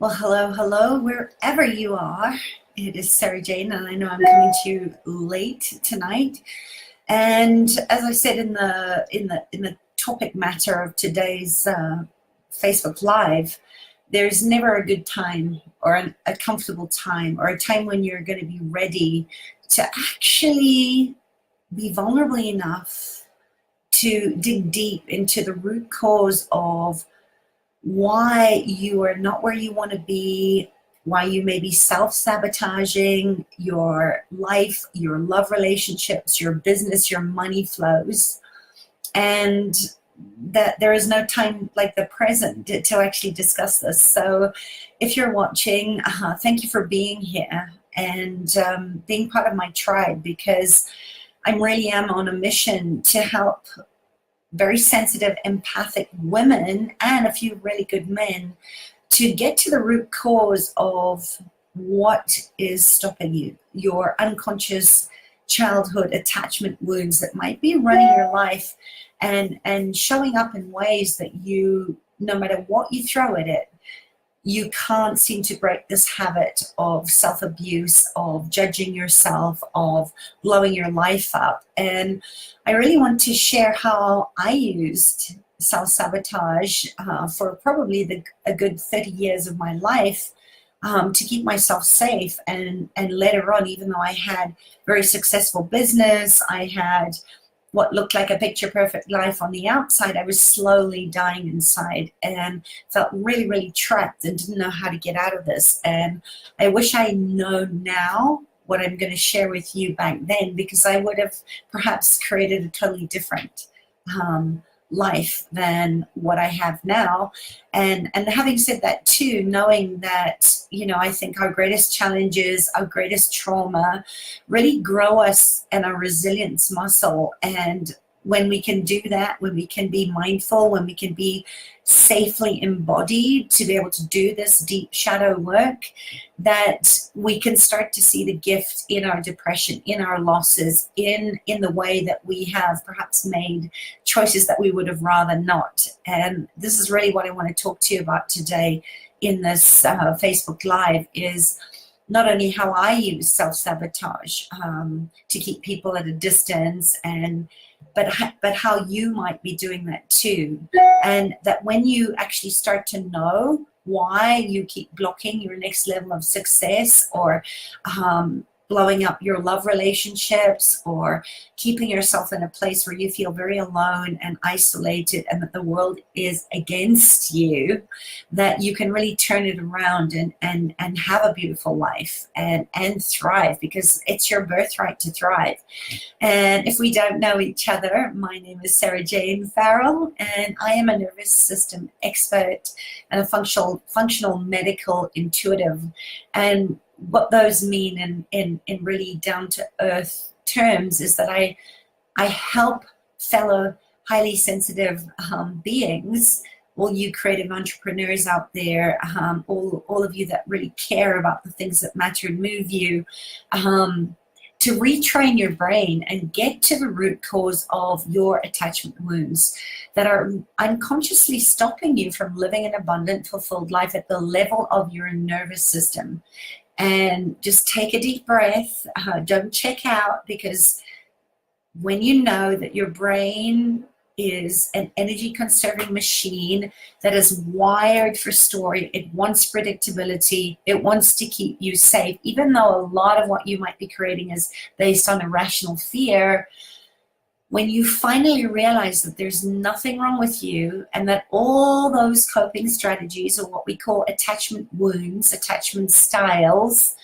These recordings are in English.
Well, hello, hello, wherever you are. It is Sarah Jane, and I know I'm coming to you late tonight. And as I said in the topic matter of today's Facebook Live, there's never a good time or a comfortable time or a time when you're going to be ready to actually be vulnerable enough to dig deep into the root cause of why you are not where you want to be, why you may be self-sabotaging your life, your love relationships, your business, your money flows, and that there is no time like the present to actually discuss this. So if you're watching, thank you for being here and being part of my tribe, because I really am on a mission to help very sensitive, empathic women and a few really good men to get to the root cause of what is stopping you, your unconscious childhood attachment wounds that might be running your life and showing up in ways that you, no matter what you throw at it, you can't seem to break this habit of self-abuse, of judging yourself, of blowing your life up. And I really want to share how I used self-sabotage for probably a good 30 years of my life to keep myself safe. And later on, even though I had very successful business, I had what looked like a picture perfect life on the outside, I was slowly dying inside and felt really, really trapped and didn't know how to get out of this. And I wish I know now what I'm going to share with you back then, because I would have perhaps created a totally different life than what I have now. And having said that too, knowing that, I think our greatest challenges, our greatest trauma really grow us and our resilience muscle. And when we can do that, when we can be mindful, when we can be safely embodied to be able to do this deep shadow work, that we can start to see the gift in our depression, in our losses, in the way that we have perhaps made choices that we would have rather not. And this is really what I want to talk to you about today in this Facebook Live, is not only how I use self-sabotage to keep people at a distance, but how you might be doing that too. And that when you actually start to know why you keep blocking your next level of success, or blowing up your love relationships, or keeping yourself in a place where you feel very alone and isolated and that the world is against you, that you can really turn it around and have a beautiful life and thrive, because it's your birthright to thrive. And if we don't know each other, my name is Sarah Jane Farrell, and I am a nervous system expert and a functional medical intuitive. And what those mean in really down to earth terms is that I help fellow highly sensitive beings, all you creative entrepreneurs out there, all of you that really care about the things that matter and move you, to retrain your brain and get to the root cause of your attachment wounds that are unconsciously stopping you from living an abundant, fulfilled life at the level of your nervous system. And just take a deep breath. Don't check out, because when you know that your brain is an energy conserving machine that is wired for story, it wants predictability, it wants to keep you safe, even though a lot of what you might be creating is based on irrational fear. When you finally realize that there's nothing wrong with you, and that all those coping strategies, or what we call attachment wounds, attachment styles,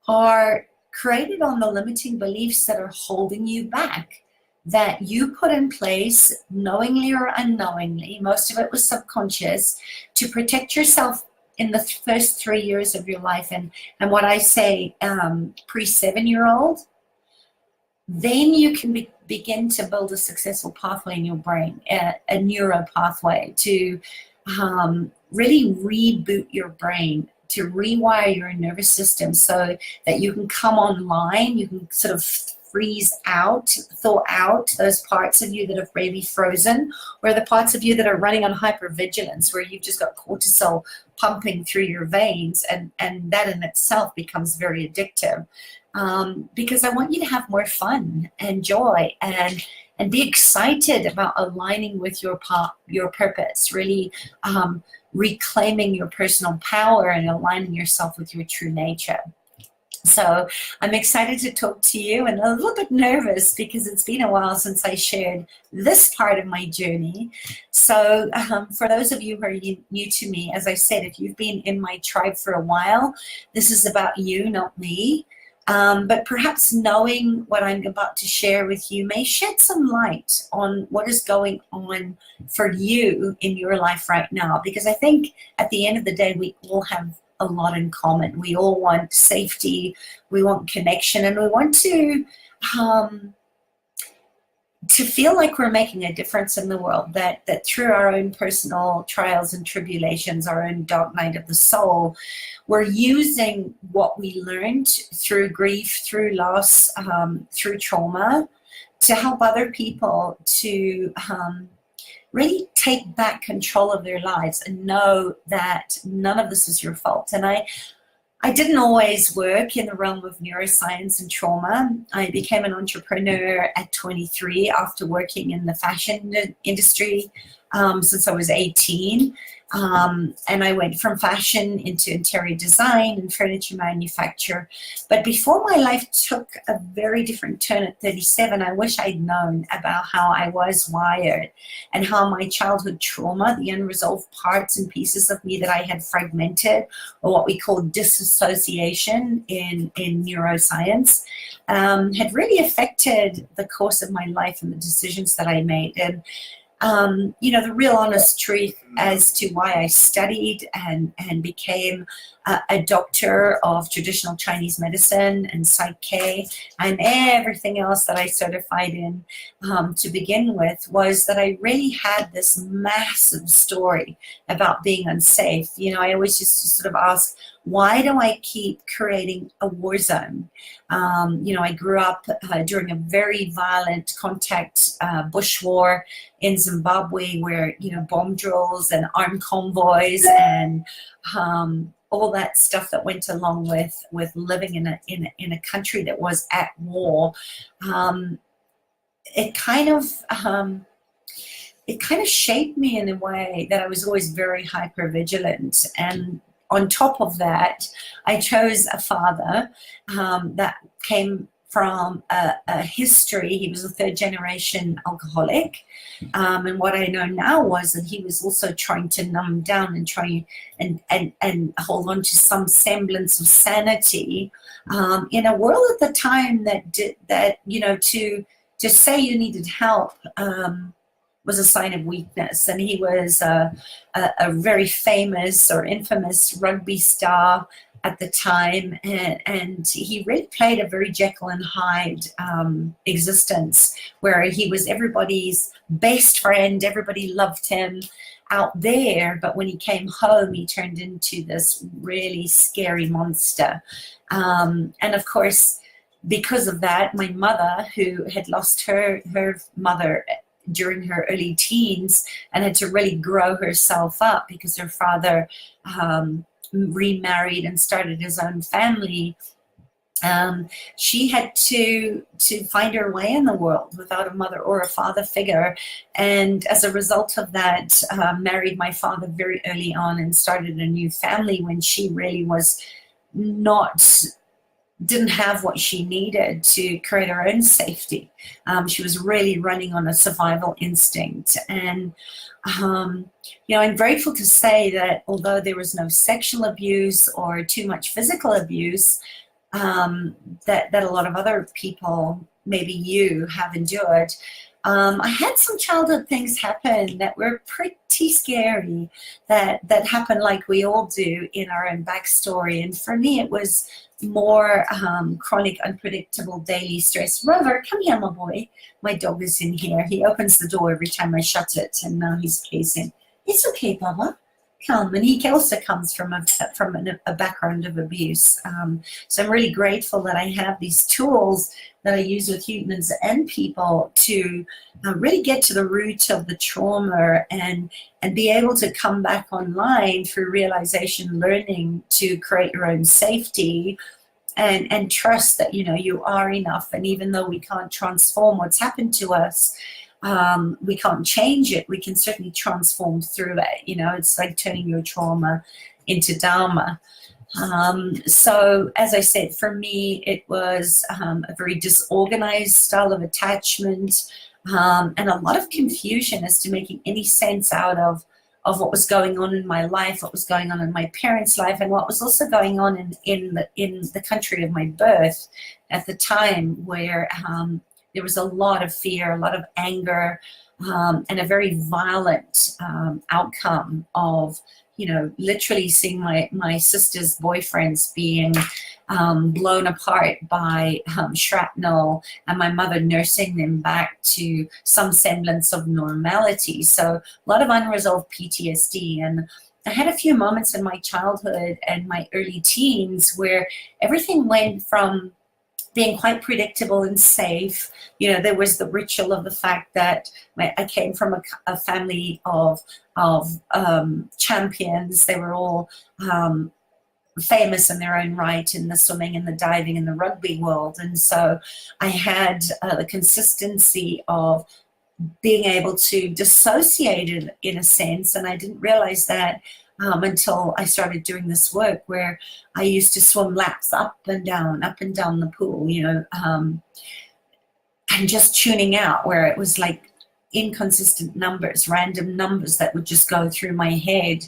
are created on the limiting beliefs that are holding you back, that you put in place knowingly or unknowingly, most of it was subconscious, to protect yourself in the first 3 years of your life. And what I say, pre-7-year-old, then you can begin to build a successful pathway in your brain, a neuro pathway to really reboot your brain, to rewire your nervous system so that you can come online, you can sort of freeze out, thaw out those parts of you that have maybe frozen, or the parts of you that are running on hypervigilance, where you've just got cortisol pumping through your veins, and that in itself becomes very addictive. Because I want you to have more fun and joy and be excited about aligning with your purpose, really reclaiming your personal power and aligning yourself with your true nature. So I'm excited to talk to you, and a little bit nervous because it's been a while since I shared this part of my journey. So for those of you who are new to me, as I said, if you've been in my tribe for a while, this is about you, not me. But perhaps knowing what I'm about to share with you may shed some light on what is going on for you in your life right now. Because I think at the end of the day, we all have a lot in common. We all want safety, we want connection, and we want to feel like we're making a difference in the world, that through our own personal trials and tribulations, our own dark night of the soul, we're using what we learned through grief, through loss, through trauma, to help other people to really take back control of their lives and know that none of this is your fault. And I didn't always work in the realm of neuroscience and trauma. I became an entrepreneur at 23 after working in the fashion industry since I was 18. And I went from fashion into interior design and furniture manufacture. But before my life took a very different turn at 37, I wish I'd known about how I was wired and how my childhood trauma, the unresolved parts and pieces of me that I had fragmented, or what we call disassociation in neuroscience, had really affected the course of my life and the decisions that I made. And the real honest truth as to why I studied and became a doctor of traditional Chinese medicine and Psych-K and everything else that I certified in to begin with, was that I really had this massive story about being unsafe. I always used to sort of ask, why do I keep creating a war zone? I grew up during a very violent contact bush war in Zimbabwe, where bomb drills and armed convoys and all that stuff that went along with living in a country that was at war. It kind of shaped me in a way that I was always very hyper vigilant. And on top of that, I chose a father that came from a history. He was a third generation alcoholic. And what I know now was that he was also trying to numb down and try and hold on to some semblance of sanity in a world at the time that to say you needed help was a sign of weakness. And he was a very famous or infamous rugby star at the time, and he really played a very Jekyll and Hyde existence, where he was everybody's best friend, everybody loved him out there, but when he came home, he turned into this really scary monster. And of course, because of that, my mother, who had lost her mother during her early teens and had to really grow herself up because her father remarried and started his own family, she had to find her way in the world without a mother or a father figure. And as a result of that, married my father very early on and started a new family when she really didn't have what she needed to create her own safety. She was really running on a survival instinct. And I'm grateful to say that although there was no sexual abuse or too much physical abuse that a lot of other people, maybe you, have endured, I had some childhood things happen that were pretty scary, that happened like we all do in our own backstory. And for me, it was more chronic, unpredictable daily stress. Rover, come here, my boy. My dog is in here. He opens the door every time I shut it, and now he's pacing. It's okay, Baba. come, and he also comes from a background of abuse. So I'm really grateful that I have these tools that I use with humans and people to really get to the root of the trauma and be able to come back online through realization, learning to create your own safety, and trust that, you know, you are enough. And even though we can't transform what's happened to us, we can't change it, we can certainly transform through it. You know, it's like turning your trauma into dharma. So as I said, for me, it was a very disorganized style of attachment, and a lot of confusion as to making any sense out of what was going on in my life, what was going on in my parents' life, and what was also going on in the country of my birth at the time, where there was a lot of fear, a lot of anger, and a very violent outcome of, you know, literally seeing my sister's boyfriends being blown apart by shrapnel, and my mother nursing them back to some semblance of normality. So a lot of unresolved PTSD. And I had a few moments in my childhood and my early teens where everything went from being quite predictable and safe. You know, there was the ritual of the fact that I came from a family of champions. They were all famous in their own right in the swimming and the diving and the rugby world. And so I had the consistency of being able to dissociate it in a sense. And I didn't realize that until I started doing this work, where I used to swim laps up and down the pool, you know, and just tuning out, where it was like inconsistent numbers, random numbers that would just go through my head.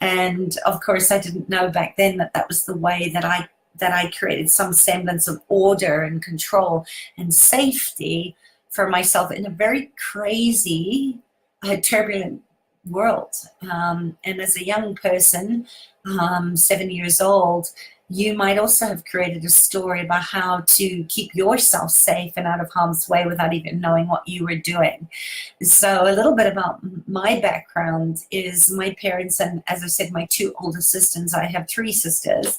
And of course, I didn't know back then that that was the way that I created some semblance of order and control and safety for myself in a very crazy, turbulent world. And as a young person, 7 years old, you might also have created a story about how to keep yourself safe and out of harm's way without even knowing what you were doing. So a little bit about my background is my parents, and as I said, my two older sisters. I have three sisters.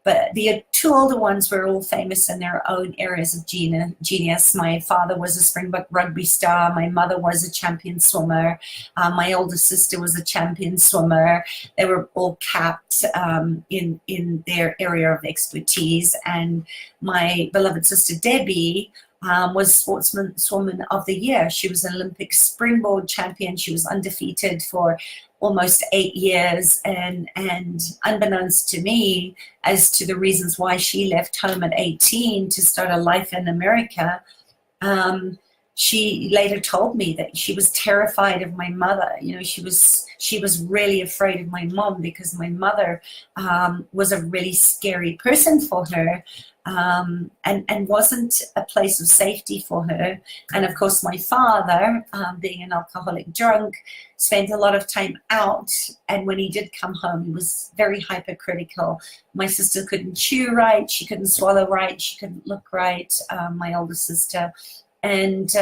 But the two older ones were all famous in their own areas of genius. My father was a Springbok rugby star. My mother was a champion swimmer. My older sister was a champion swimmer. They were all capped in their area of expertise. And my beloved sister Debbie was Sportswoman of the Year. She was an Olympic springboard champion. She was undefeated for almost 8 years, and unbeknownst to me as to the reasons why she left home at 18 to start a life in America, she later told me that she was terrified of my mother. You know, she was really afraid of my mom, because my mother was a really scary person for her, and wasn't a place of safety for her. And of course, my father, being an alcoholic drunk, spent a lot of time out, and when he did come home, he was very hypercritical. My sister couldn't chew right, she couldn't swallow right, she couldn't look right, my older sister. And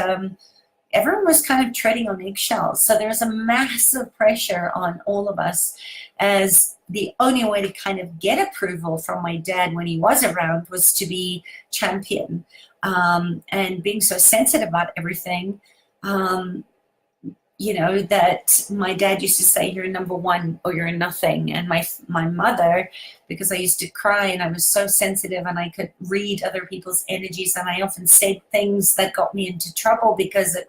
everyone was kind of treading on eggshells. So there's a massive pressure on all of us, as the only way to kind of get approval from my dad when he was around was to be champion. And being so sensitive about everything, you know, that my dad used to say, you're number one or you're nothing. And my mother, because I used to cry and I was so sensitive and I could read other people's energies, and I often said things that got me into trouble because it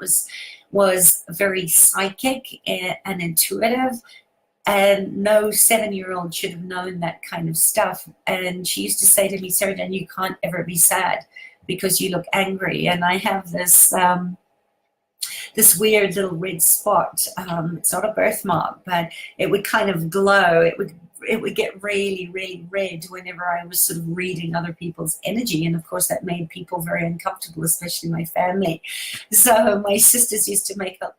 was very psychic and intuitive. And no 7-year-old should have known that kind of stuff. And she used to say to me, Sarah Jane, you can't ever be sad because you look angry. And I have this this weird little red spot. It's not a birthmark, but it would kind of glow. It would would get really, really red whenever I was sort of reading other people's energy. And of course, that made people very uncomfortable, especially my family. So my sisters used to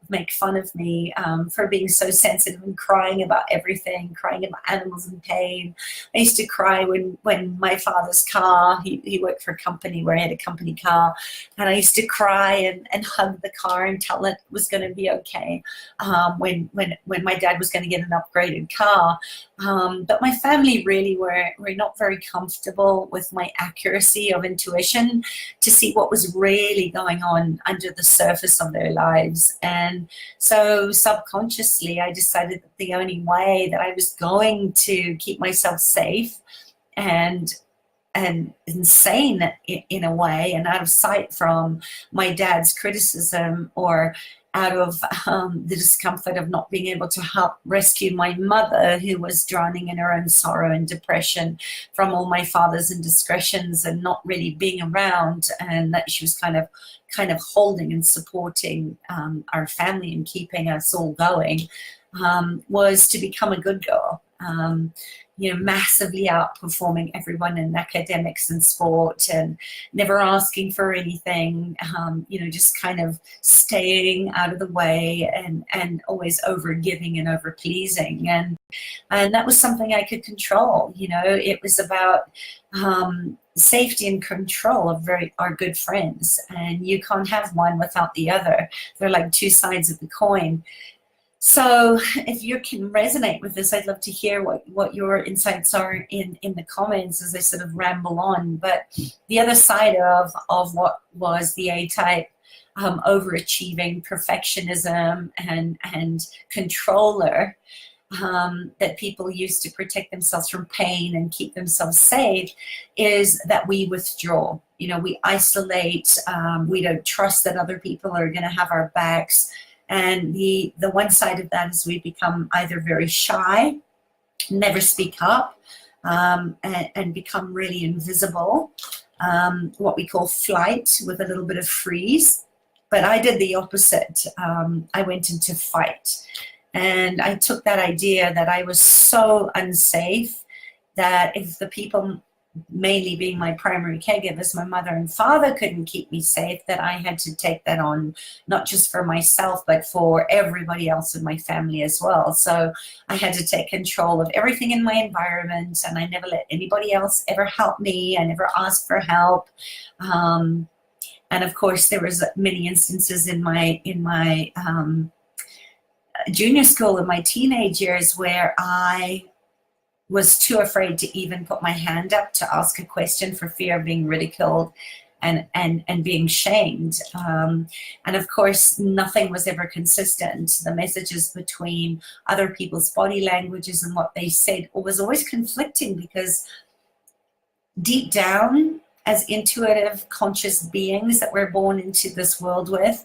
make fun of me for being so sensitive and crying about everything, crying about animals in pain. I used to cry when my father's car, he worked for a company where I had a company car, and I used to cry and hug the car and tell it was going to be okay when my dad was going to get an upgraded car. But my family really were not very comfortable with my accuracy of intuition to see what was really going on under the surface of their lives. And so subconsciously, I decided that the only way that I was going to keep myself safe and insane in a way, and out of sight from my dad's criticism, or out of the discomfort of not being able to help rescue my mother, who was drowning in her own sorrow and depression from all my father's indiscretions and not really being around, and that she was kind of holding and supporting our family and keeping us all going, was to become a good girl. Massively outperforming everyone in academics and sport, and never asking for anything, just kind of staying out of the way, and always over giving and over pleasing. And that was something I could control. It was about safety and control of our good friends, and you can't have one without the other. They're like two sides of the coin. So if you can resonate with this, I'd love to hear what your insights are in the comments as I sort of ramble on. But the other side of what was the A-type, overachieving perfectionism and controller, that people use to protect themselves from pain and keep themselves safe, is that we withdraw. We isolate. We don't trust that other people are going to have our backs. And the one side of that is we become either very shy, never speak up, and become really invisible, what we call flight, with a little bit of freeze. But I did the opposite. I went into fight. And I took that idea that I was so unsafe that if the people, mainly being my primary caregivers, my mother and father, couldn't keep me safe, that I had to take that on, not just for myself, but for everybody else in my family as well. So I had to take control of everything in my environment, and I never let anybody else ever help me. I never asked for help. And of course, there was many instances in my junior school in my teenage years where I was too afraid to even put my hand up to ask a question for fear of being ridiculed and being shamed. And of course, nothing was ever consistent. The messages between other people's body languages and what they said was always conflicting, because deep down, as intuitive, conscious beings that we're born into this world with,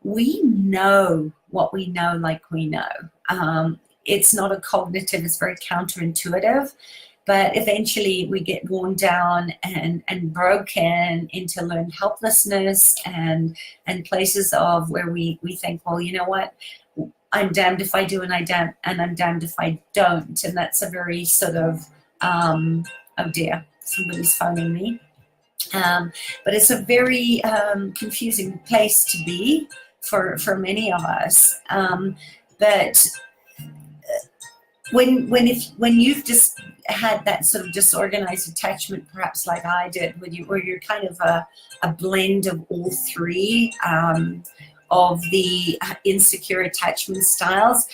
we know what we know, like we know. It's not a cognitive, it's very counterintuitive, but eventually we get worn down and broken into learned helplessness and places of where we think, well, you know what, I'm damned if I do and I'm damned if I don't. And that's a very sort of, oh dear, somebody's phoning me. But it's a very confusing place to be for many of us. But when you've just had that sort of disorganized attachment, perhaps like I did, where you're kind of a blend of all three of the insecure attachment styles.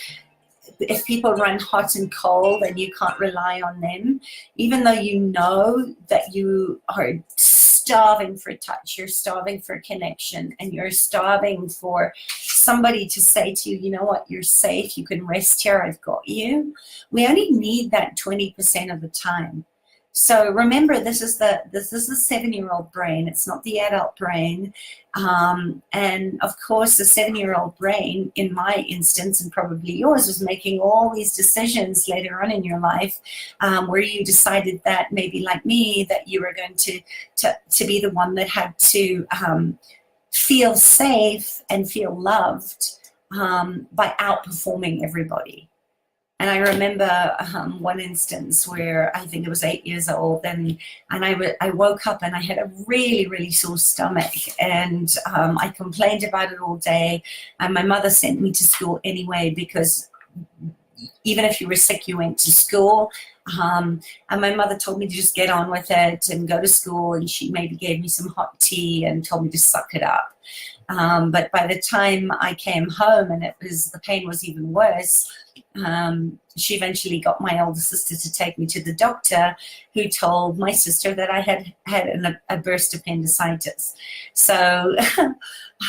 If people run hot and cold and you can't rely on them, even though you know that you are starving for touch, you're starving for connection, and you're starving for somebody to say to you, you know what, you're safe, you can rest here, I've got you. We only need that 20% of the time. So remember, this is the 7-year-old brain. It's not the adult brain. And of course, the 7-year-old brain, in my instance, and probably yours, was making all these decisions later on in your life, where you decided that, maybe like me, that you were going to be the one that had to feel safe and feel loved by outperforming everybody. I remember one instance where I think I was 8 years old, and I woke up and I had a really, really sore stomach, and I complained about it all day, and my mother sent me to school anyway, because even if you were sick, you went to school. And my mother told me to just get on with it and go to school, and she maybe gave me some hot tea and told me to suck it up. But by the time I came home and the pain was even worse, she eventually got my older sister to take me to the doctor, who told my sister that I had a burst appendicitis. So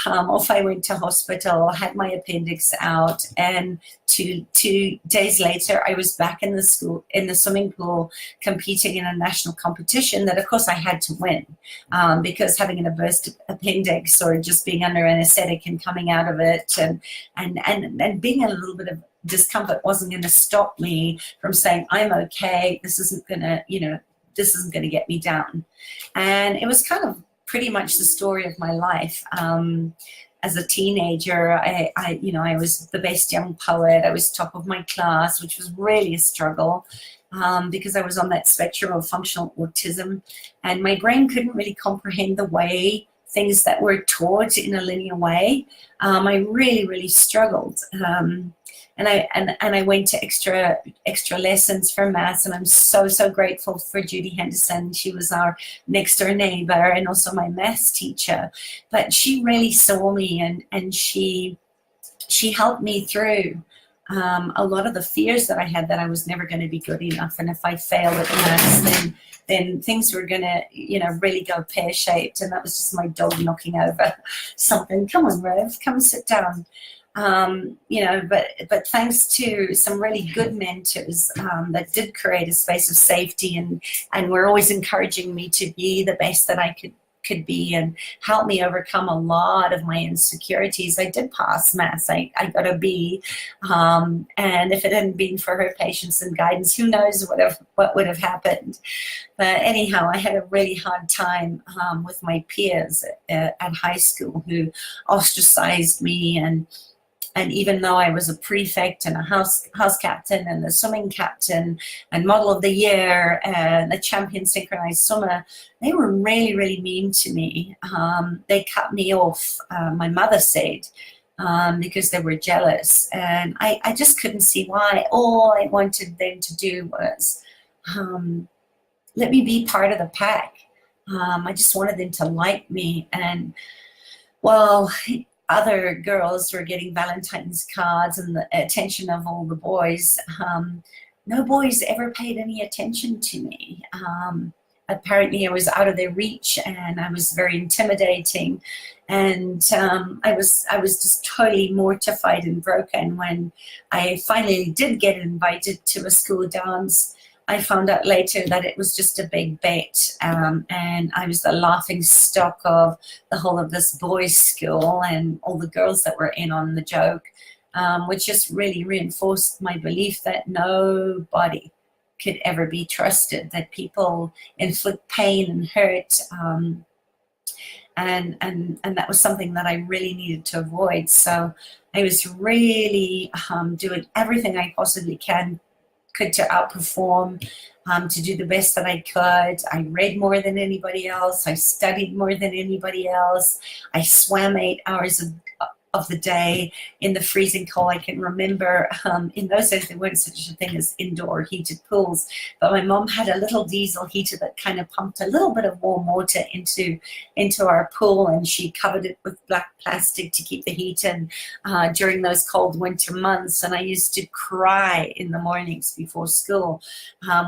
off I went to hospital, had my appendix out, and two days later I was back in the swimming pool, competing in a national competition that of course I had to win, because having a burst appendix, or just being under anesthetic and coming out of it, and being in a little bit of discomfort wasn't going to stop me from saying, I'm okay, this isn't going to get me down. And it was kind of pretty much the story of my life. As a teenager, I was the best young poet. I was top of my class, which was really a struggle, because I was on that spectrum of functional autism, and my brain couldn't really comprehend the way things that were taught in a linear way. I really, really struggled. And I went to extra lessons for maths, and I'm so grateful for Judy Henderson. She was our next door neighbor and also my maths teacher. But she really saw me, and she helped me through a lot of the fears that I had, that I was never going to be good enough, and if I failed at maths, then things were going to really go pear-shaped. And that was just my dog knocking over something. Come on, Rev, come sit down. But thanks to some really good mentors that did create a space of safety, and were always encouraging me to be the best that I could be, and help me overcome a lot of my insecurities. I did pass maths. I got a B, and if it hadn't been for her patience and guidance, who knows what would have happened. But anyhow, I had a really hard time with my peers at high school, who ostracized me, and even though I was a prefect and a house captain and a swimming captain and model of the year and a champion synchronized swimmer, they were really, really mean to me. They cut me off, my mother said, because they were jealous. And I just couldn't see why. All I wanted them to do was let me be part of the pack. I just wanted them to like me. And well, other girls were getting Valentine's cards and the attention of all the boys. No boys ever paid any attention to me. Apparently I was out of their reach, and I was very intimidating. And I was just totally mortified and broken when I finally did get invited to a school dance. I found out later that it was just a big bet, and I was the laughing stock of the whole of this boys' school and all the girls that were in on the joke, which just really reinforced my belief that nobody could ever be trusted, that people inflict pain and hurt, and that was something that I really needed to avoid. So I was really doing everything I possibly could to outperform, to do the best that I could. I read more than anybody else. I studied more than anybody else. I swam 8 hours of the day in the freezing cold. I can remember in those days there weren't such a thing as indoor heated pools, but my mom had a little diesel heater that kind of pumped a little bit of warm water into our pool, and she covered it with black plastic to keep the heat in during those cold winter months. And I used to cry in the mornings before school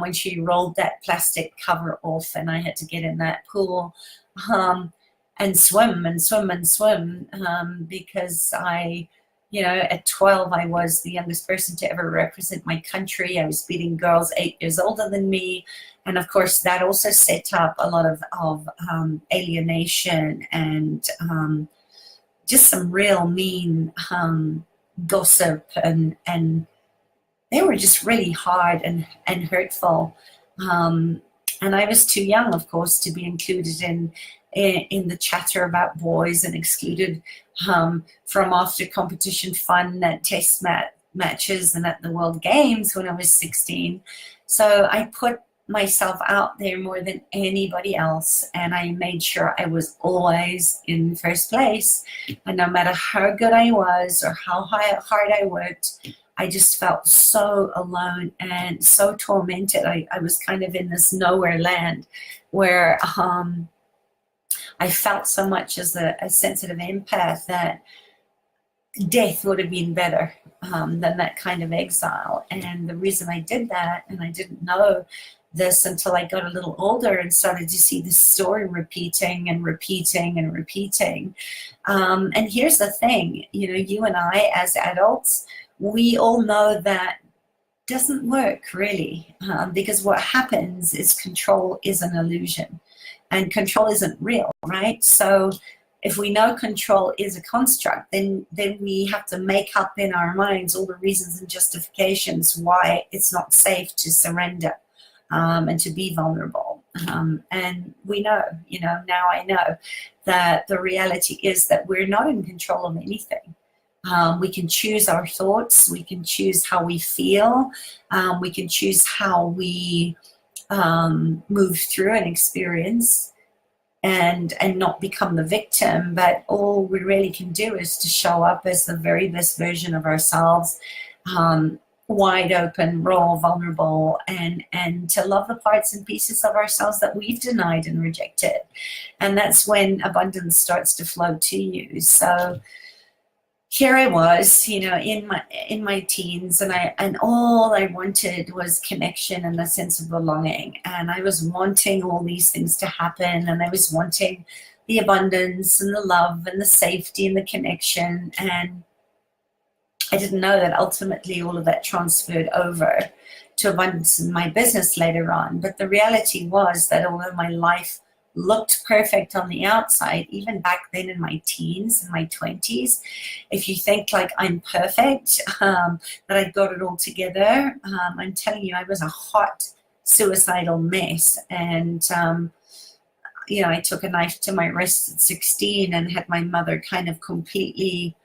when she rolled that plastic cover off, and I had to get in that pool and swim, because at 12, I was the youngest person to ever represent my country. I was beating girls 8 years older than me. And of course, that also set up a lot of alienation and just some real mean gossip. And they were just really hard and hurtful. And I was too young, of course, to be included in the chatter about boys, and excluded from after competition fun at test matches and at the World Games when I was 16. So I put myself out there more than anybody else, and I made sure I was always in first place. And no matter how good I was or how hard I worked, I just felt so alone and so tormented. I was kind of in this nowhere land where I felt so much as a sensitive empath that death would have been better than that kind of exile. And the reason I did that, and I didn't know this until I got a little older and started to see this story repeating and repeating and repeating. And here's the thing, you know, you and I as adults, we all know that doesn't work really, because what happens is control is an illusion and control isn't real, right? So if we know control is a construct, then we have to make up in our minds all the reasons and justifications why it's not safe to surrender and to be vulnerable. And we know, you know, now I know that the reality is that we're not in control of anything. We can choose our thoughts, we can choose how we feel, we can choose how we move through an experience and not become the victim. But all we really can do is to show up as the very best version of ourselves, wide open, raw, vulnerable, and to love the parts and pieces of ourselves that we've denied and rejected. And that's when abundance starts to flow to you. So here I was, you know, in my teens, and all I wanted was connection and a sense of belonging. And I was wanting all these things to happen, and I was wanting the abundance and the love and the safety and the connection. And I didn't know that ultimately all of that transferred over to abundance in my business later on. But the reality was that although my life looked perfect on the outside, even back then in my teens and my 20s, if you think like I'm perfect, that I got it all together, I'm telling you, I was a hot suicidal mess. And you know, I took a knife to my wrist at 16 and had my mother kind of completely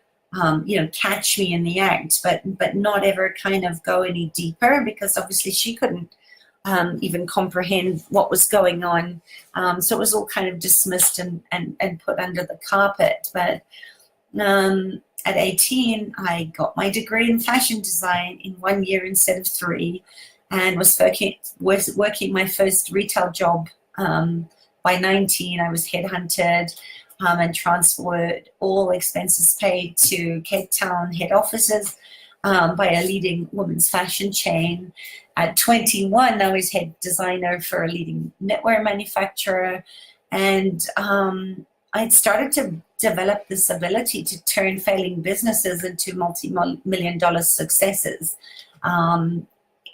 you know, catch me in the act, but not ever kind of go any deeper, because obviously she couldn't even comprehend what was going on. So it was all kind of dismissed and put under the carpet. But at 18, I got my degree in fashion design in 1 year instead of 3, and was working my first retail job. By 19, I was headhunted and transferred, all expenses paid, to Cape Town head offices by a leading women's fashion chain. At 21, I was head designer for a leading knitwear manufacturer. And I'd started to develop this ability to turn failing businesses into multi-million-dollar successes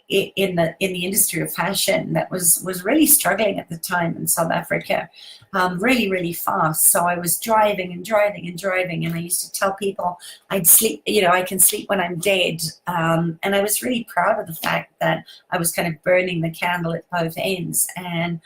in the industry of fashion that was really struggling at the time in South Africa, really, really fast. So I was driving, and I used to tell people I'd sleep, you know, I can sleep when I'm dead. And I was really proud of the fact that I was kind of burning the candle at both ends. And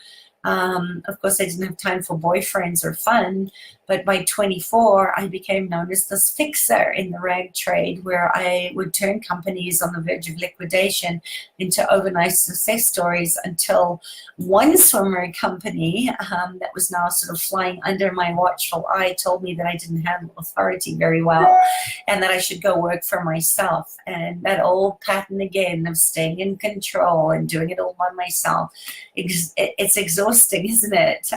of course, I didn't have time for boyfriends or fun, but by 24, I became known as this fixer in the rag trade, where I would turn companies on the verge of liquidation into overnight success stories, until one swimwear company that was now sort of flying under my watchful eye told me that I didn't handle authority very well and that I should go work for myself. And that old pattern again of staying in control and doing it all by myself, it's exhausting, isn't it?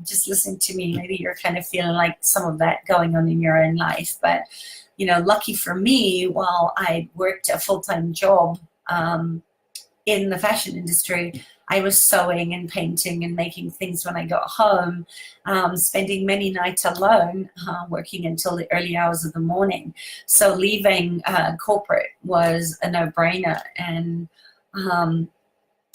Just listen to me. Maybe you're kind of feeling like some of that going on in your own life. But, you know, lucky for me, while I worked a full-time job in the fashion industry, I was sewing and painting and making things when I got home, spending many nights alone, working until the early hours of the morning. So leaving corporate was a no-brainer. And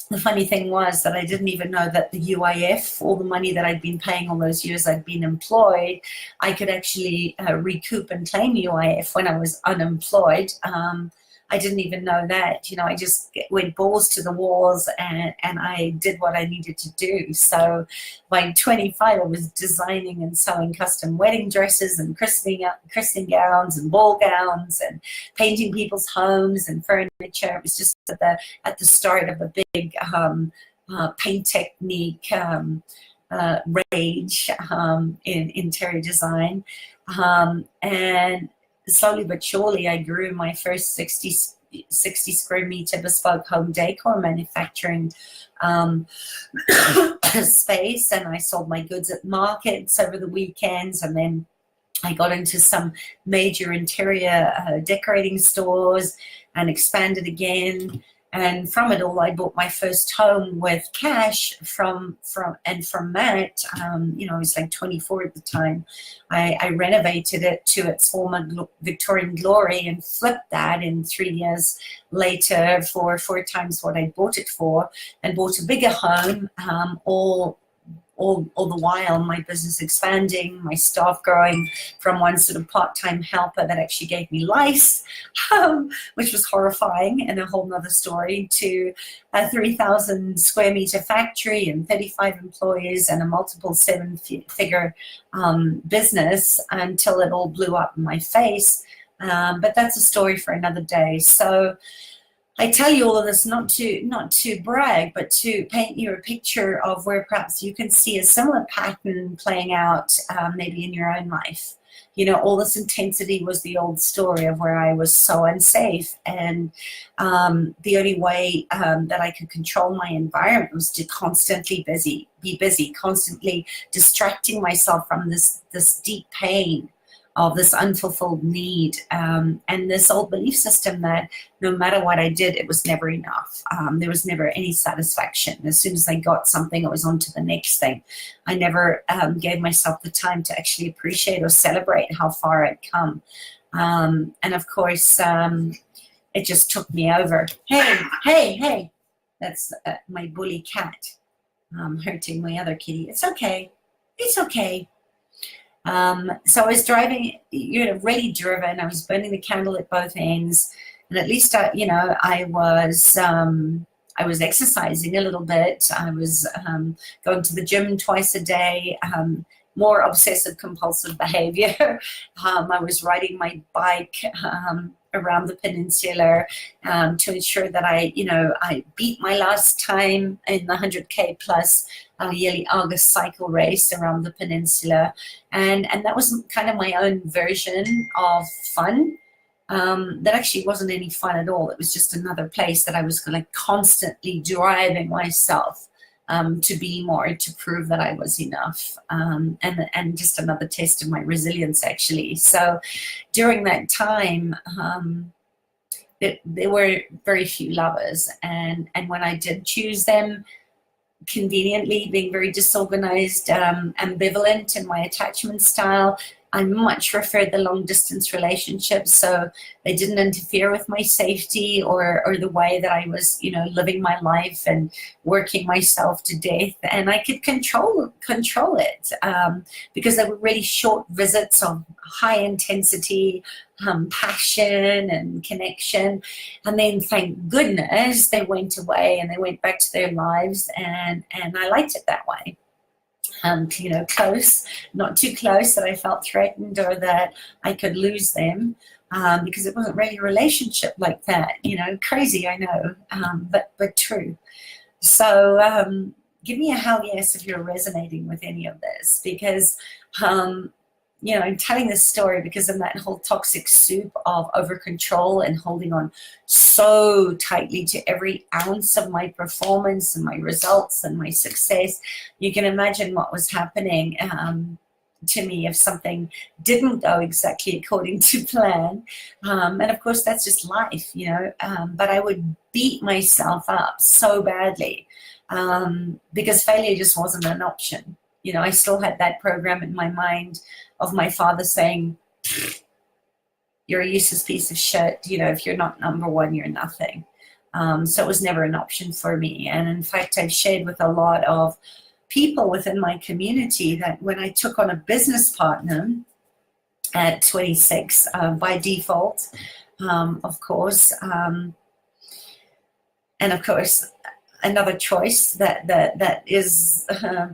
the funny thing was that I didn't even know that the UIF, all the money that I'd been paying all those years I'd been employed, I could actually recoup and claim UIF when I was unemployed. I didn't even know that. I just went balls to the walls, and I did what I needed to do. So by 25, I was designing and sewing custom wedding dresses and christening gowns and ball gowns and painting people's homes and furniture. It was just at the start of a big paint technique rage in interior design. And slowly but surely, I grew my first 60 square meter bespoke home decor manufacturing space, and I sold my goods at markets over the weekends, and then I got into some major interior decorating stores and expanded again. And from it all, I bought my first home with cash from that, I was like 24 at the time. I renovated it to its former Victorian glory and flipped that in 3 years later for 4 times what I bought it for, and bought a bigger home, all the while my business expanding, my staff growing from one sort of part-time helper that actually gave me lice, which was horrifying and a whole nother story, to a 3,000 square meter factory and 35 employees and a multiple 7-figure business, until it all blew up in my face. But that's a story for another day. So I tell you all of this not to brag, but to paint you a picture of where perhaps you can see a similar pattern playing out, maybe in your own life. All this intensity was the old story of where I was so unsafe, and the only way that I could control my environment was to constantly be busy, constantly distracting myself from this deep pain of this unfulfilled need, and this old belief system that no matter what I did, it was never enough. There was never any satisfaction. As soon as I got something, it was on to the next thing. I never gave myself the time to actually appreciate or celebrate how far I'd come. And of course, it just took me over. Hey, that's my bully cat hurting my other kitty. It's okay. So I was driving, really driven. I was burning the candle at both ends, and at least I was exercising a little bit. I was going to the gym twice a day. More obsessive compulsive behavior. I was riding my bike around the peninsula to ensure that I beat my last time in the 100K plus yearly August cycle race around the peninsula, and that was kind of my own version of fun. That actually wasn't any fun at all. It was just another place that I was constantly driving myself to be more, to prove that I was enough, and just another test of my resilience, actually. So during that time, there were very few lovers, and when I did choose them, conveniently being very disorganized, ambivalent in my attachment style, I much preferred the long distance relationships, so they didn't interfere with my safety or the way that I was, living my life and working myself to death, and I could control it, because they were really short visits of high intensity passion and connection, and then thank goodness they went away and they went back to their lives, and I liked it that way. Close, not too close that I felt threatened or that I could lose them, because it wasn't really a relationship like that. Crazy, I know, but true. So give me a hell yes if you're resonating with any of this, because I'm telling this story because of that whole toxic soup of over control and holding on so tightly to every ounce of my performance and my results and my success. You can imagine what was happening to me if something didn't go exactly according to plan. And of course, that's just life, but I would beat myself up so badly because failure just wasn't an option. I still had that program in my mind of my father saying, you're a useless piece of shit. If you're not number one, you're nothing. So it was never an option for me. And in fact, I've shared with a lot of people within my community that when I took on a business partner at 26 by default, of course. And of course, another choice that is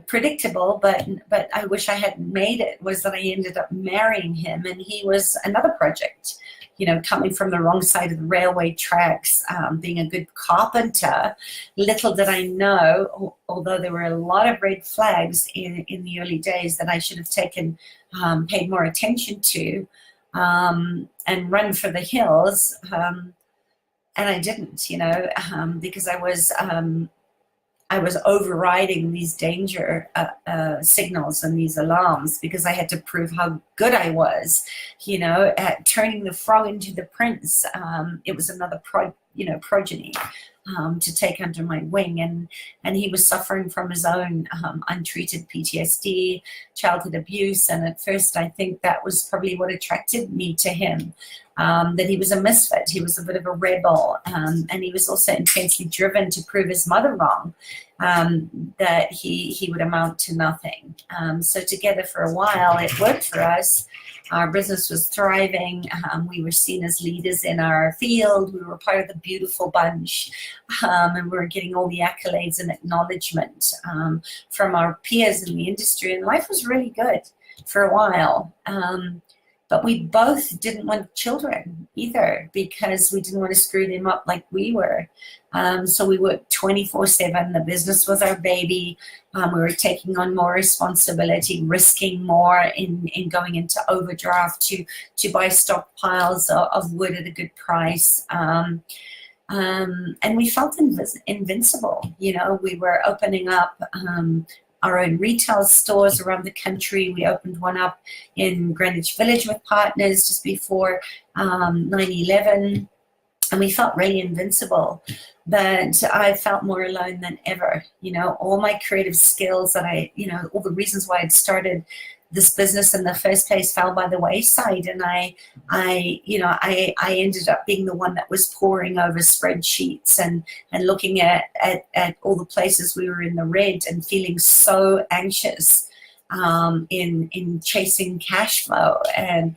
predictable, but I wish I hadn't made it, was that I ended up marrying him, and he was another project. You know, coming from the wrong side of the railway tracks, being a good carpenter. Little did I know, although there were a lot of red flags in the early days that I should have taken, paid more attention to, and run for the hills. And I didn't, you know, because I was overriding these danger signals and these alarms, because I had to prove how good I was, you know, at turning the frog into the prince. It was another progeny to take under my wing, and he was suffering from his own untreated PTSD, childhood abuse, and at first I think that was probably what attracted me to him. That he was a misfit, he was a bit of a rebel, and he was also intensely driven to prove his mother wrong, that he would amount to nothing. So together for a while, it worked for us. Our business was thriving. We were seen as leaders in our field. We were part of the beautiful bunch, and we were getting all the accolades and acknowledgement from our peers in the industry, and life was really good for a while. But we both didn't want children either, because we didn't want to screw them up like we were. So we worked 24/7. The business was our baby. We were taking on more responsibility, risking more in going into overdraft to buy stockpiles of wood at a good price. And we felt invincible. You know, we were opening up our own retail stores around the country. We opened one up in Greenwich Village with partners just before 9/11, and we felt really invincible. But I felt more alone than ever. You know, all my creative skills that all the reasons why I'd started this business in the first place fell by the wayside, and I ended up being the one that was poring over spreadsheets and looking at all the places we were in the red and feeling so anxious in chasing cash flow. And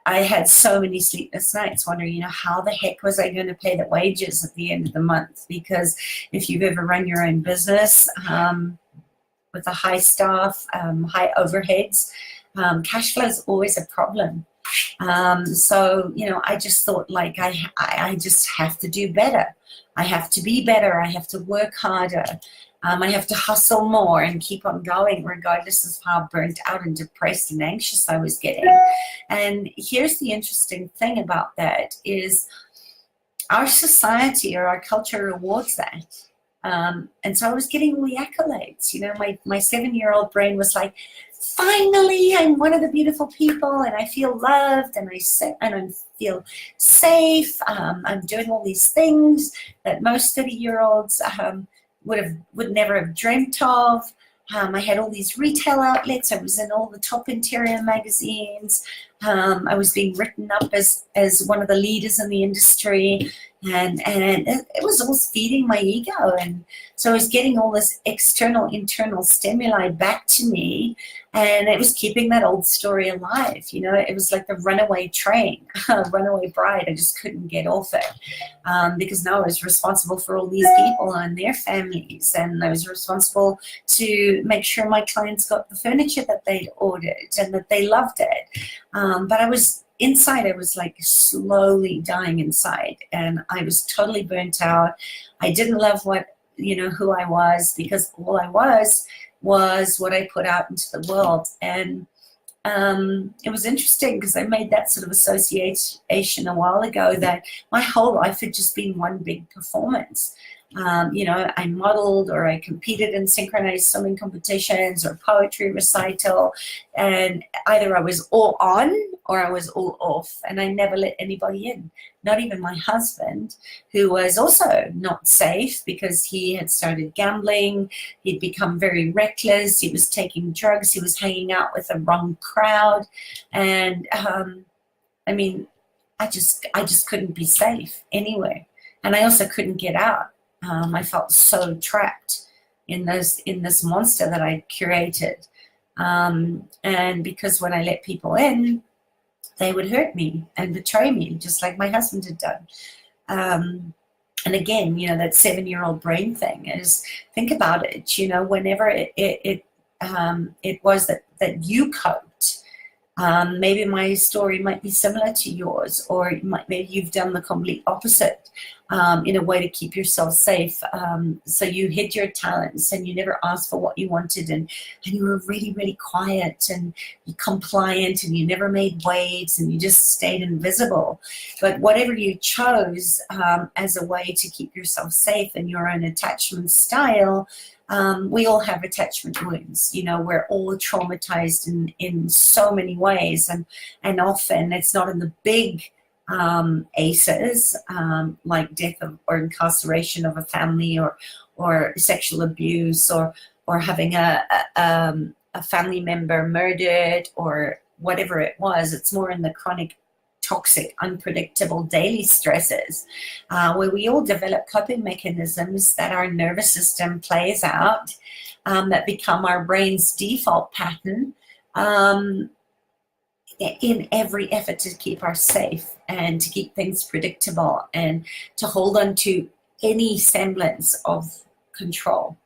I had so many sleepless nights wondering, you know, how the heck was I going to pay the wages at the end of the month? Because if you've ever run your own business, with a high staff, high overheads, cash flow is always a problem. So, you know, I just thought, like, I just have to do better. I have to be better. I have to work harder. I have to hustle more and keep on going, regardless of how burnt out and depressed and anxious I was getting. And here's the interesting thing about that is our society or our culture rewards that. And so I was getting all the accolades. You know, my 7-year-old brain was like, finally, I'm one of the beautiful people, and I feel loved, and I feel safe. I'm doing all these things that most 30-year-olds would never have dreamt of. I had all these retail outlets. I was in all the top interior magazines. I was being written up as one of the leaders in the industry, and it was all feeding my ego. And so I was getting all this external, internal stimuli back to me, and it was keeping that old story alive. You know, it was like the runaway train, runaway bride. I just couldn't get off it, because now I was responsible for all these people and their families, and I was responsible to make sure my clients got the furniture that they'd ordered and that they loved it. But I was like slowly dying inside, and I was totally burnt out. I didn't love who I was, because all I was what I put out into the world. And it was interesting because I made that sort of association a while ago that my whole life had just been one big performance. I modeled, or I competed in synchronized swimming competitions or poetry recital, and either I was all on or I was all off, and I never let anybody in, not even my husband, who was also not safe because he had started gambling. He'd become very reckless. He was taking drugs. He was hanging out with the wrong crowd, and I just couldn't be safe anywhere, and I also couldn't get out. I felt so trapped in this monster that I curated, and because when I let people in, they would hurt me and betray me, just like my husband had done. And again, that 7-year-old brain thing is, think about it, whenever it was that you coped. Maybe my story might be similar to yours, or maybe you've done the complete opposite in a way to keep yourself safe. So you hid your talents and you never asked for what you wanted, and you were really, really quiet and compliant, and you never made waves, and you just stayed invisible. But whatever you chose as a way to keep yourself safe in your own attachment style, we all have attachment wounds. We're all traumatized in so many ways, and often it's not in the big ACEs, like death or incarceration of a family, or sexual abuse, or having a family member murdered, or whatever it was. It's more in the chronic, toxic, unpredictable daily stresses, where we all develop coping mechanisms that our nervous system plays out, that become our brain's default pattern, in every effort to keep us safe and to keep things predictable and to hold on to any semblance of control.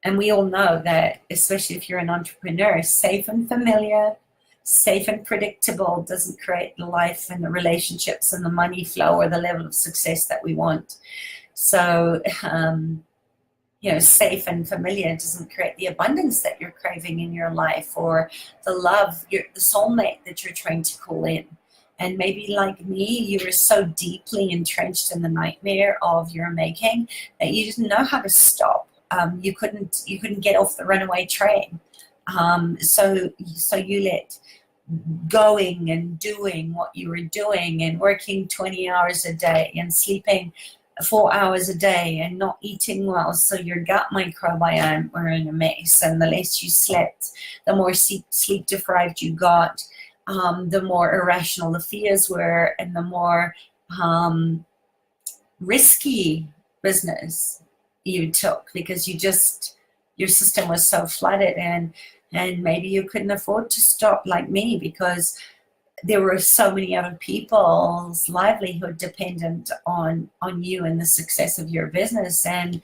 And we all know that, especially if you're an entrepreneur, safe and familiar, safe and predictable doesn't create the life and the relationships and the money flow or the level of success that we want. So, safe and familiar doesn't create the abundance that you're craving in your life, or the love, the soulmate that you're trying to call in. And maybe like me, you were so deeply entrenched in the nightmare of your making that you didn't know how to stop. You couldn't get off the runaway train. So you let going and doing what you were doing, and working 20 hours a day and sleeping 4 hours a day and not eating well, so your gut microbiome were in a mess, and the less you slept, the more sleep deprived you got, the more irrational the fears were, and the more risky business you took, because your system was so flooded, and maybe you couldn't afford to stop like me, because there were so many other people's livelihood dependent on you and the success of your business. And,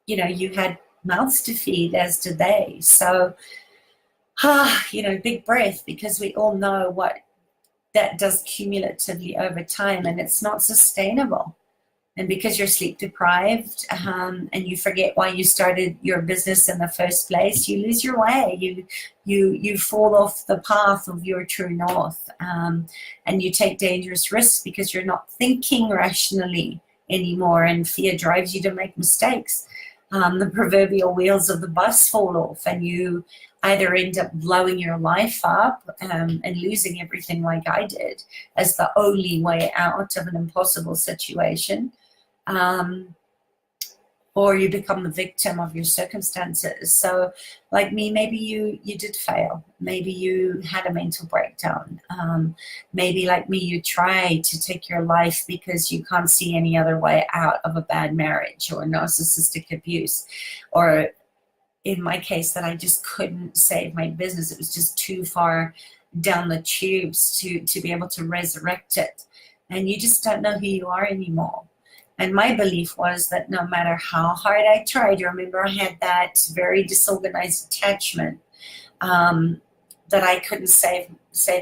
you had mouths to feed, as did they. So, big breath, because we all know what that does cumulatively over time, and it's not sustainable. And because you're sleep deprived, and you forget why you started your business in the first place, you lose your way. You fall off the path of your true north, and you take dangerous risks because you're not thinking rationally anymore, and fear drives you to make mistakes. The proverbial wheels of the bus fall off, and you either end up blowing your life up and losing everything like I did as the only way out of an impossible situation. Or you become the victim of your circumstances. So like me, maybe you did fail. Maybe you had a mental breakdown. Maybe like me, you tried to take your life because you can't see any other way out of a bad marriage or narcissistic abuse. Or in my case, that I just couldn't save my business. It was just too far down the tubes to be able to resurrect it. And you just don't know who you are anymore. And my belief was that no matter how hard I tried, you remember I had that very disorganized attachment, that I couldn't save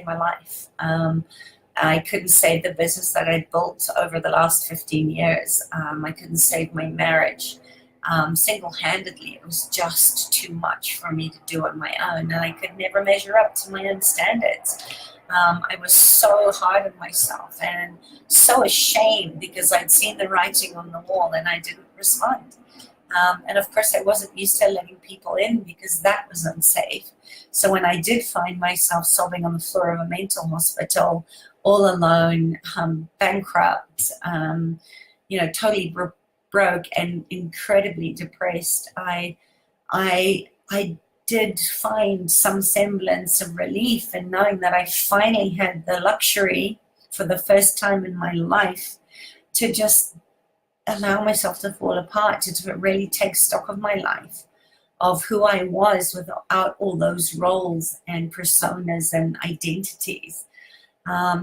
my life. I couldn't save the business that I'd built over the last 15 years. I couldn't save my marriage. Single-handedly, it was just too much for me to do on my own, and I could never measure up to my own standards. I was so hard on myself and so ashamed because I'd seen the writing on the wall and I didn't respond. And of course, I wasn't used to letting people in because that was unsafe. So when I did find myself sobbing on the floor of a mental hospital, all alone, bankrupt, totally broke and incredibly depressed, I did find some semblance of relief in knowing that I finally had the luxury for the first time in my life to just allow myself to fall apart, to really take stock of my life, of who I was without all those roles and personas and identities.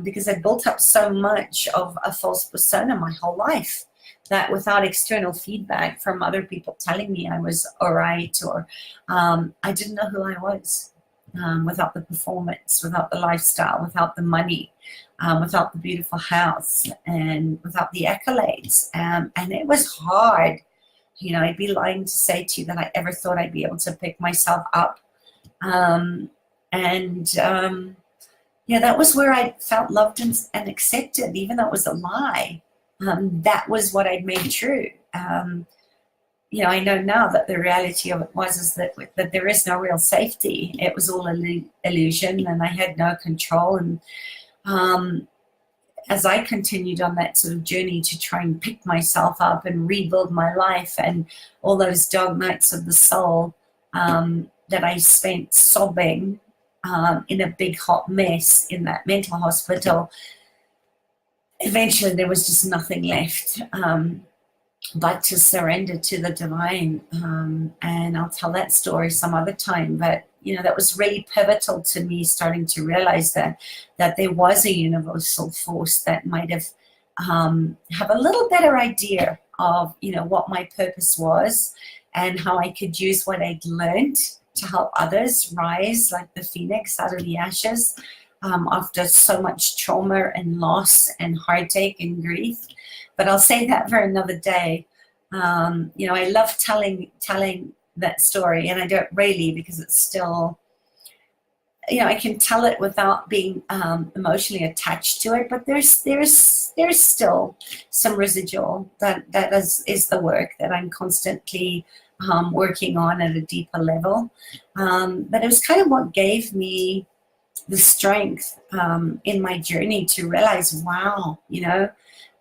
Because I built up so much of a false persona my whole life that without external feedback from other people telling me I was all right, or I didn't know who I was, without the performance, without the lifestyle, without the money, without the beautiful house, and without the accolades. And it was hard. You know, I'd be lying to say to you that I ever thought I'd be able to pick myself up. Yeah, that was where I felt loved and accepted, even though it was a lie. That was what I'd made true. You know, I know now that the reality of it is that there is no real safety. It was all illusion, and I had no control. And as I continued on that sort of journey to try and pick myself up and rebuild my life, and all those dark nights of the soul that I spent sobbing in a big hot mess in that mental hospital, eventually there was just nothing left but to surrender to the divine. And I'll tell that story some other time, but you know, that was really pivotal to me starting to realize that there was a universal force that might have a little better idea of, you know, what my purpose was and how I could use what I'd learned to help others rise like the phoenix out of the ashes, after so much trauma and loss and heartache and grief. But I'll say that for another day. You know, I love telling that story, and I don't really, because it's still, you know, I can tell it without being emotionally attached to it, but there's still some residual that is the work that I'm constantly working on at a deeper level. But it was kind of what gave me the strength in my journey to realize, wow, you know,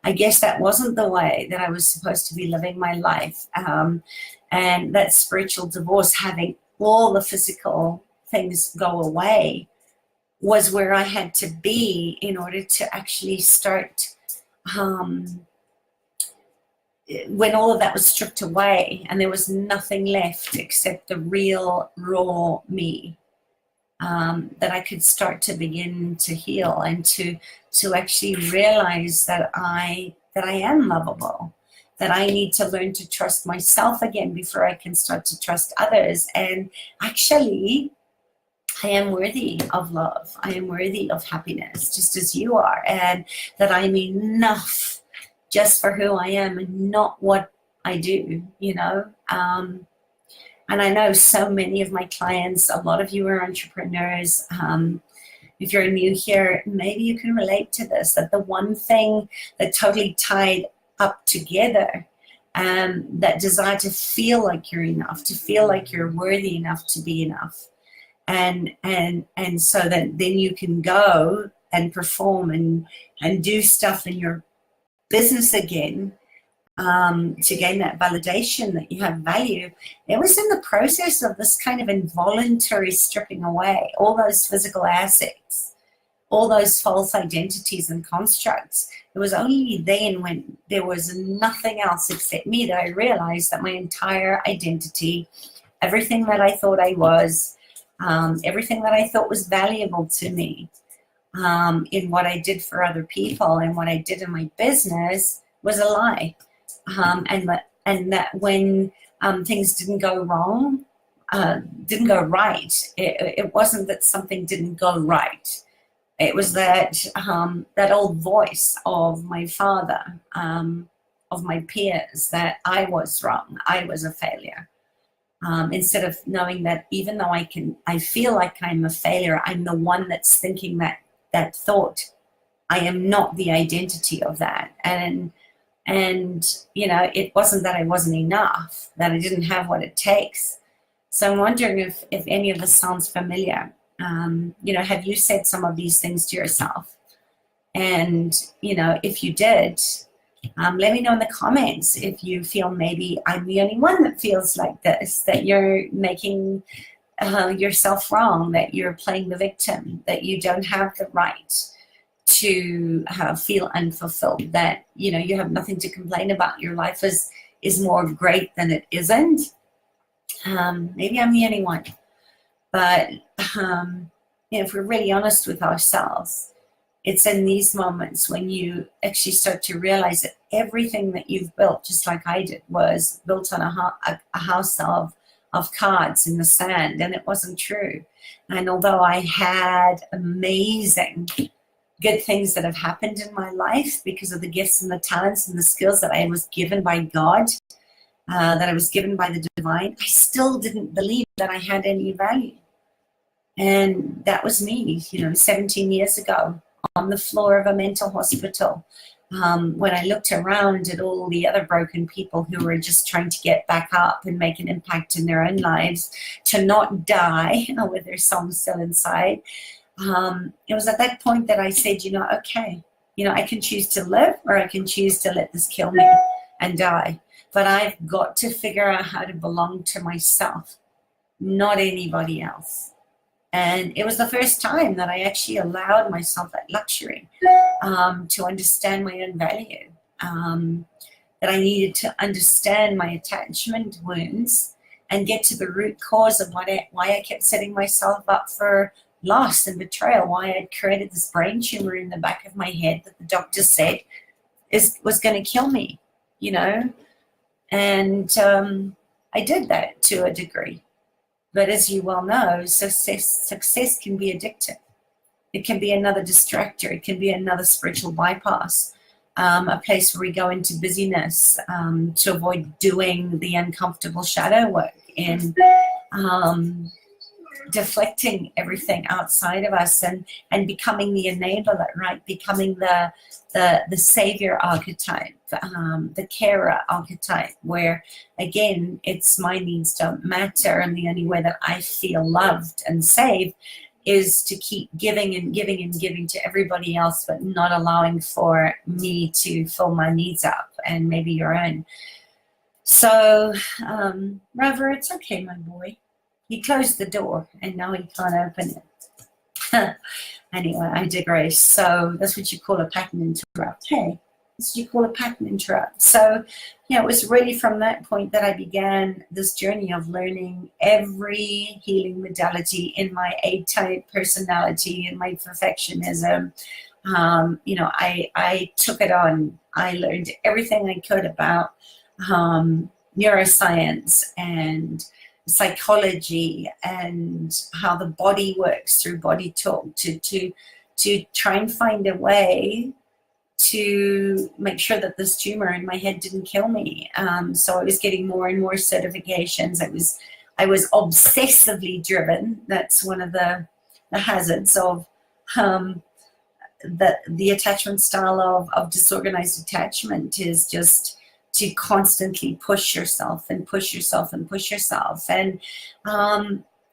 I guess that wasn't the way that I was supposed to be living my life. And that spiritual divorce, having all the physical things go away, was where I had to be in order to actually start, when all of that was stripped away and there was nothing left except the real, raw me, that I could start to begin to heal and to actually realize that I am lovable, that I need to learn to trust myself again before I can start to trust others. And actually, I am worthy of love. I am worthy of happiness, just as you are, and that I'm enough just for who I am and not what I do, you know. And I know so many of my clients, a lot of you are entrepreneurs. If you're new here, maybe you can relate to this, that the one thing that totally tied up together, that desire to feel like you're enough, to feel like you're worthy enough to be enough. And so that then you can go and perform and do stuff in your business again, to gain that validation that you have value. It was in the process of this kind of involuntary stripping away all those physical assets, all those false identities and constructs. It was only then, when there was nothing else except me, that I realized that my entire identity, everything that I thought I was, everything that I thought was valuable to me, in what I did for other people and what I did in my business, was a lie. And that when things didn't go wrong, didn't go right, it wasn't that something didn't go right. It was that that old voice of my father, of my peers, that I was wrong, I was a failure. Instead of knowing that even though I feel like I'm a failure, I'm the one that's thinking that thought. I am not the identity of that. And you know, it wasn't that I wasn't enough, that I didn't have what it takes. So I'm wondering if any of this sounds familiar. You know, have you said some of these things to yourself? And, you know, if you did, let me know in the comments if you feel maybe I'm the only one that feels like this, that you're making yourself wrong, that you're playing the victim, that you don't have the right to feel unfulfilled, that, you know, you have nothing to complain about. Your life is more great than it isn't. Maybe I'm the only one, but if we're really honest with ourselves, it's in these moments when you actually start to realize that everything that you've built, just like I did, was built on a house of cards in the sand, and it wasn't true. And although I had amazing good things that have happened in my life because of the gifts and the talents and the skills that I was given by God, that I was given by the divine, I still didn't believe that I had any value. And that was me, 17 years ago, on the floor of a mental hospital, when I looked around at all the other broken people who were just trying to get back up and make an impact in their own lives, to not die with their soul still inside. It was at that point that I said, okay, I can choose to live, or I can choose to let this kill me and die. But I've got to figure out how to belong to myself, not anybody else. And it was the first time that I actually allowed myself that luxury, to understand my own value, that I needed to understand my attachment wounds and get to the root cause of why I kept setting myself up for loss and betrayal, why I'd created this brain tumor in the back of my head that the doctor said was going to kill me, And I did that to a degree. But as you well know, success can be addictive. It can be another distractor. It can be another spiritual bypass, a place where we go into busyness to avoid doing the uncomfortable shadow work in deflecting everything outside of us and becoming the enabler, right? Becoming the savior archetype, the carer archetype, where again, it's my needs don't matter, and the only way that I feel loved and safe is to keep giving and giving and giving to everybody else, but not allowing for me to fill my needs up and maybe your own. So, Rover, it's okay, my boy. He closed the door and now he can't open it. Anyway, I digress. So that's what you call a pattern interrupt. Hey, that's what you call a pattern interrupt. So, it was really from that point that I began this journey of learning every healing modality in my A-type personality and my perfectionism. I took it on. I learned everything I could about neuroscience and psychology and how the body works through body talk to try and find a way to make sure that this tumor in my head didn't kill me. So I was getting more and more certifications. I was obsessively driven. That's one of the hazards of the attachment style of disorganized attachment, is just to constantly push yourself and push yourself and push yourself. And,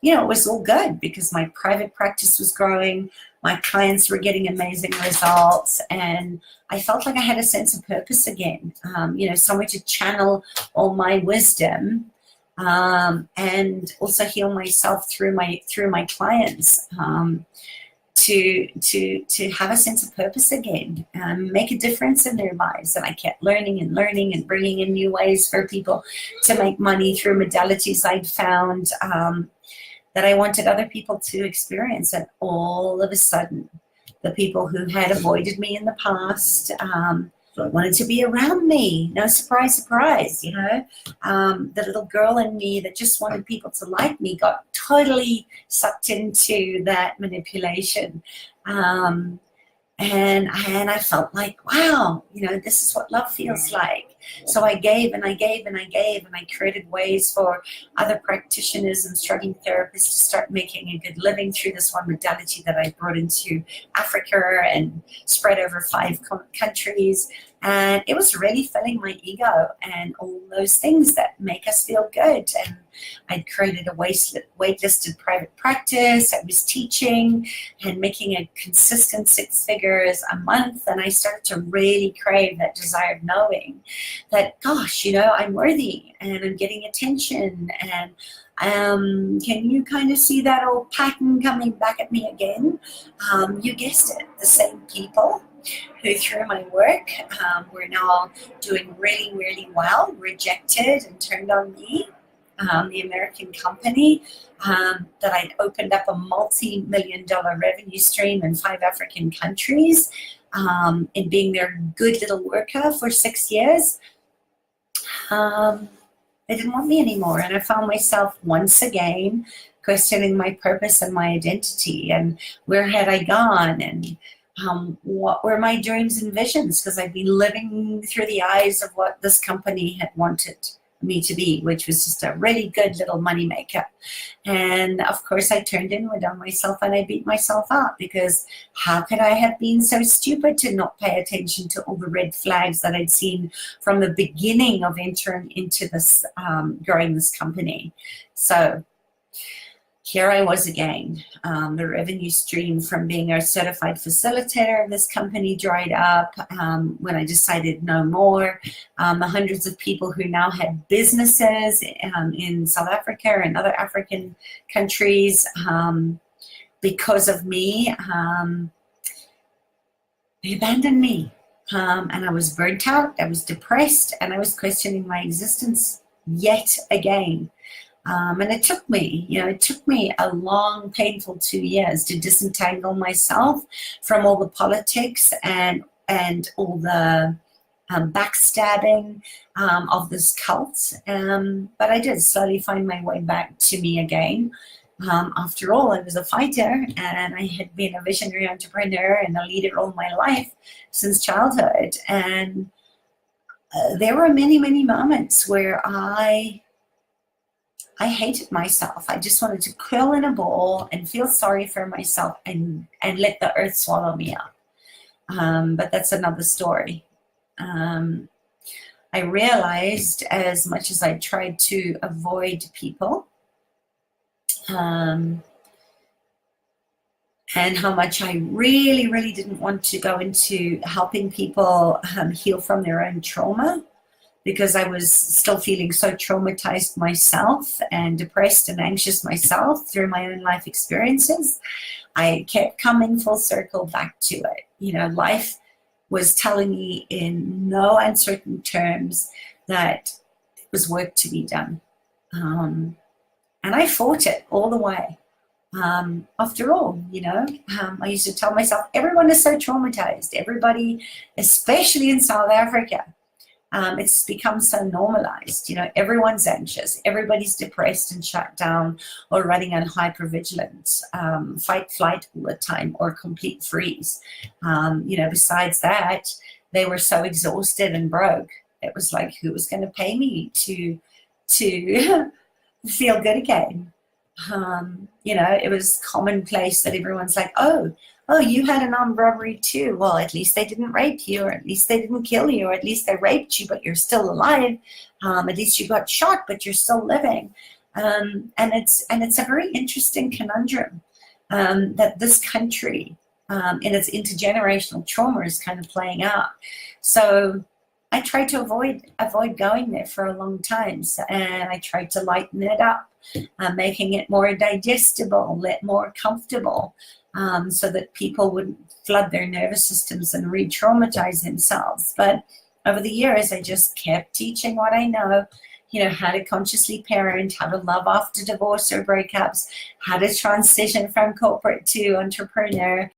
it was all good because my private practice was growing. My clients were getting amazing results. And I felt like I had a sense of purpose again, somewhere to channel all my wisdom, and also heal myself through my clients, to have a sense of purpose again, make a difference in their lives. And I kept learning and learning and bringing in new ways for people to make money through modalities I'd found that I wanted other people to experience. And all of a sudden, the people who had avoided me in the past wanted to be around me. No surprise, surprise, the little girl in me that just wanted people to like me got totally sucked into that manipulation. And I felt like, wow, this is what love feels like. So I gave and I gave and I gave, and I created ways for other practitioners and struggling therapists to start making a good living through this one modality that I brought into Africa and spread over 5 countries. And it was really filling my ego and all those things that make us feel good. And I'd created a waitlisted private practice. I was teaching and making a consistent 6 figures a month. And I started to really crave that desire of knowing that, gosh, I'm worthy and I'm getting attention. And can you kind of see that old pattern coming back at me again? You guessed it, the same people who through my work were now doing really, really well, rejected and turned on me, the American company, that I'd opened up a multi-million-dollar revenue stream in 5 African countries, in being their good little worker for 6 years. They didn't want me anymore, and I found myself once again questioning my purpose and my identity, and where had I gone, and what were my dreams and visions, because I'd been living through the eyes of what this company had wanted me to be, which was just a really good little money maker. And of course I turned inward on myself and I beat myself up, because how could I have been so stupid to not pay attention to all the red flags that I'd seen from the beginning of entering into this, growing this company. So here I was again. The revenue stream from being a certified facilitator of this company dried up when I decided no more. The hundreds of people who now had businesses in South Africa and other African countries, because of me, they abandoned me. And I was burnt out, I was depressed, and I was questioning my existence yet again. And it took me, a long, painful 2 years to disentangle myself from all the politics and all the backstabbing of this cult. But I did slowly find my way back to me again. After all, I was a fighter, and I had been a visionary entrepreneur and a leader all my life since childhood. And there were many, many moments where I hated myself. I just wanted to curl in a ball and feel sorry for myself and let the earth swallow me up. But that's another story. I realized, as much as I tried to avoid people, and how much I really, really didn't want to go into helping people heal from their own trauma, because I was still feeling so traumatized myself and depressed and anxious myself through my own life experiences. I kept coming full circle back to it. Life was telling me in no uncertain terms that it was work to be done. And I fought it all the way. After all, I used to tell myself, everyone is so traumatized. Everybody, especially in South Africa, it's become so normalized. Everyone's anxious, everybody's depressed and shut down, or running on hypervigilance, fight, flight all the time, or complete freeze. Besides that, they were so exhausted and broke. It was like, who was going to pay me to feel good again? It was commonplace that everyone's like, oh, you had an armed robbery too. Well, at least they didn't rape you, or at least they didn't kill you, or at least they raped you, but you're still alive. At least you got shot, but you're still living. And it's a very interesting conundrum that this country, in its intergenerational trauma, is kind of playing out. So I tried to avoid going there for a long time, and I tried to lighten it up, making it more digestible, more comfortable. So that people wouldn't flood their nervous systems and re-traumatize themselves. But over the years, I just kept teaching what I know, how to consciously parent, how to love after divorce or breakups, how to transition from corporate to entrepreneur,